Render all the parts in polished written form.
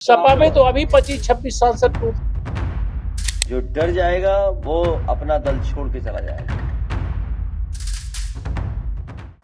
सपा में तो अभी 25-26 सांसद टूट। जो डर जाएगा वो अपना दल छोड़ के चला जाएगा।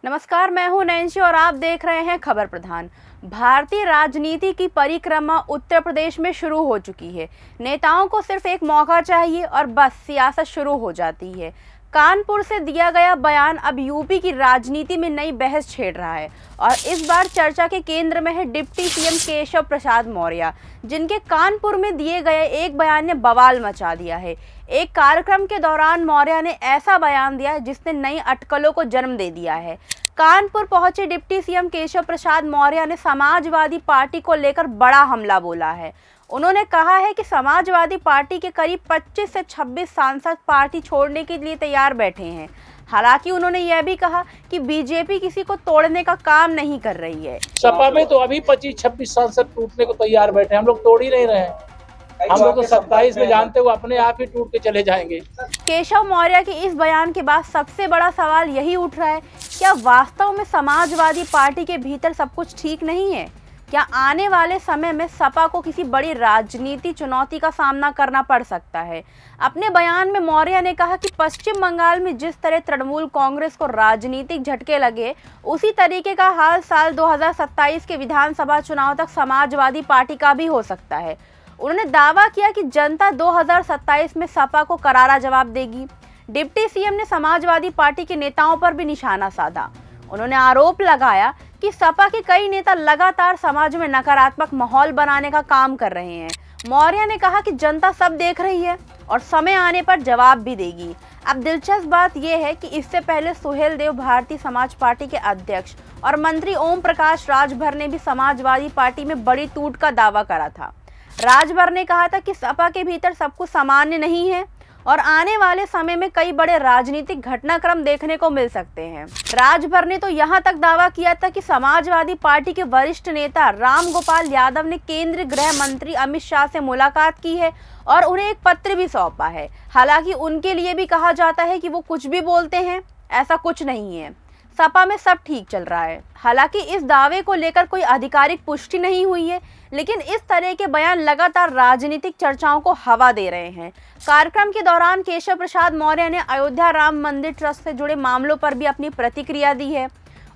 नमस्कार, मैं हूं नैन्सी और आप देख रहे हैं खबर प्रधान। भारतीय राजनीति की परिक्रमा उत्तर प्रदेश में शुरू हो चुकी है। नेताओं को सिर्फ एक मौका चाहिए और बस सियासत शुरू हो जाती है। कानपुर से दिया गया बयान अब यूपी की राजनीति में नई बहस छेड़ रहा है और इस बार चर्चा के केंद्र में है डिप्टी सीएम केशव प्रसाद मौर्य, जिनके कानपुर में दिए गए एक बयान ने बवाल मचा दिया है। एक कार्यक्रम के दौरान मौर्य ने ऐसा बयान दिया है जिसने नई अटकलों को जन्म दे दिया है। कानपुर पहुंचे डिप्टी सीएम केशव प्रसाद मौर्य ने समाजवादी पार्टी को लेकर बड़ा हमला बोला है। उन्होंने कहा है कि समाजवादी पार्टी के करीब 25 से 26 सांसद पार्टी छोड़ने के लिए तैयार बैठे हैं। हालांकि उन्होंने यह भी कहा कि बीजेपी किसी को तोड़ने का काम नहीं कर रही है। सपा में तो अभी 25-26 सांसद टूटने को तैयार बैठे हैं। हम लोग तोड़ ही नहीं रहे हैं। हम लोग तो 27 में जानते हुए अपने आप ही टूट के चले जाएंगे। केशव मौर्य के इस बयान के बाद सबसे बड़ा सवाल यही उठ रहा है, क्या वास्तव में समाजवादी पार्टी के भीतर सब कुछ ठीक नहीं है? क्या आने वाले समय में सपा को किसी बड़ी राजनीति चुनौती का सामना करना पड़ सकता है? अपने बयान में मौर्य ने कहा कि पश्चिम बंगाल में जिस तरह तृणमूल कांग्रेस को राजनीतिक झटके लगे, उसी तरीके का हाल साल 2027 के विधानसभा चुनाव तक समाजवादी पार्टी का भी हो सकता है। उन्होंने दावा किया कि जनता 2027 में सपा को करारा जवाब देगी। डिप्टी सीएम ने समाजवादी पार्टी के नेताओं पर भी निशाना साधा। उन्होंने आरोप लगाया कि सपा के कई नेता लगातार समाज में नकारात्मक माहौल बनाने का काम कर रहे हैं। मौर्य ने कहा कि जनता सब देख रही है और समय आने पर जवाब भी देगी। अब दिलचस्प बात यह है कि इससे पहले सुहेलदेव भारतीय समाज पार्टी के अध्यक्ष और मंत्री ओम प्रकाश राजभर ने भी समाजवादी पार्टी में बड़ी टूट का दावा करा था। राजभर ने कहा था कि सपा के भीतर सब कुछ सामान्य नहीं है और आने वाले समय में कई बड़े राजनीतिक घटनाक्रम देखने को मिल सकते हैं। राजभर ने तो यहां तक दावा किया था कि समाजवादी पार्टी के वरिष्ठ नेता राम गोपाल यादव ने केंद्रीय गृह मंत्री अमित शाह से मुलाकात की है और उन्हें एक पत्र भी सौंपा है। हालांकि उनके लिए भी कहा जाता है कि वो कुछ भी बोलते हैं, ऐसा कुछ नहीं है। सपा में सब ठीक चल रहा है। हालांकि इस दावे को लेकर कोई आधिकारिक पुष्टि नहीं हुई है, लेकिन इस तरह के बयान लगातार राजनीतिक चर्चाओं को हवा दे रहे हैं। कार्यक्रम के दौरान केशव प्रसाद मौर्य ने अयोध्या राम मंदिर ट्रस्ट से जुड़े मामलों पर भी अपनी प्रतिक्रिया दी है।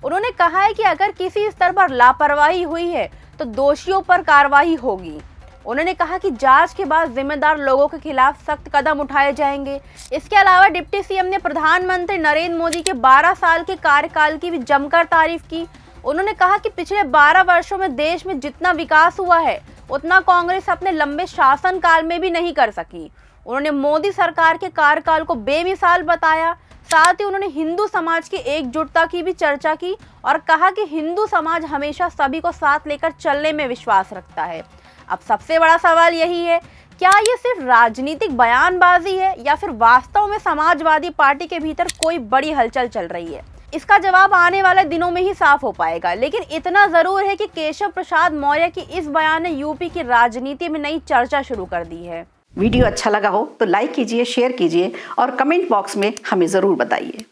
उन्होंने कहा है कि अगर किसी स्तर पर लापरवाही हुई है तो दोषियों पर कार्रवाई होगी। उन्होंने कहा कि जांच के बाद जिम्मेदार लोगों के खिलाफ सख्त कदम उठाए जाएंगे। इसके अलावा डिप्टी सीएम ने प्रधानमंत्री नरेंद्र मोदी के 12 साल के कार्यकाल की भी जमकर तारीफ की। उन्होंने कहा कि पिछले 12 वर्षों में देश में जितना विकास हुआ है उतना कांग्रेस अपने लंबे शासनकाल में भी नहीं कर सकी। उन्होंने मोदी सरकार के कार्यकाल को बेमिसाल बताया। साथ ही उन्होंने हिंदू समाज की एकजुटता की भी चर्चा की और कहा कि हिंदू समाज हमेशा सभी को साथ लेकर चलने में विश्वास रखता है। अब सबसे बड़ा सवाल यही है, क्या ये सिर्फ राजनीतिक बयानबाजी है या फिर वास्तव में समाजवादी पार्टी के भीतर कोई बड़ी हलचल चल रही है? इसका जवाब आने वाले दिनों में ही साफ हो पाएगा। लेकिन इतना जरूर है कि केशव प्रसाद मौर्य की इस बयान ने यूपी की राजनीति में नई चर्चा शुरू कर दी है। वीडियो अच्छा लगा हो तो लाइक कीजिए, शेयर कीजिए और कमेंट बॉक्स में हमें जरूर बताइए।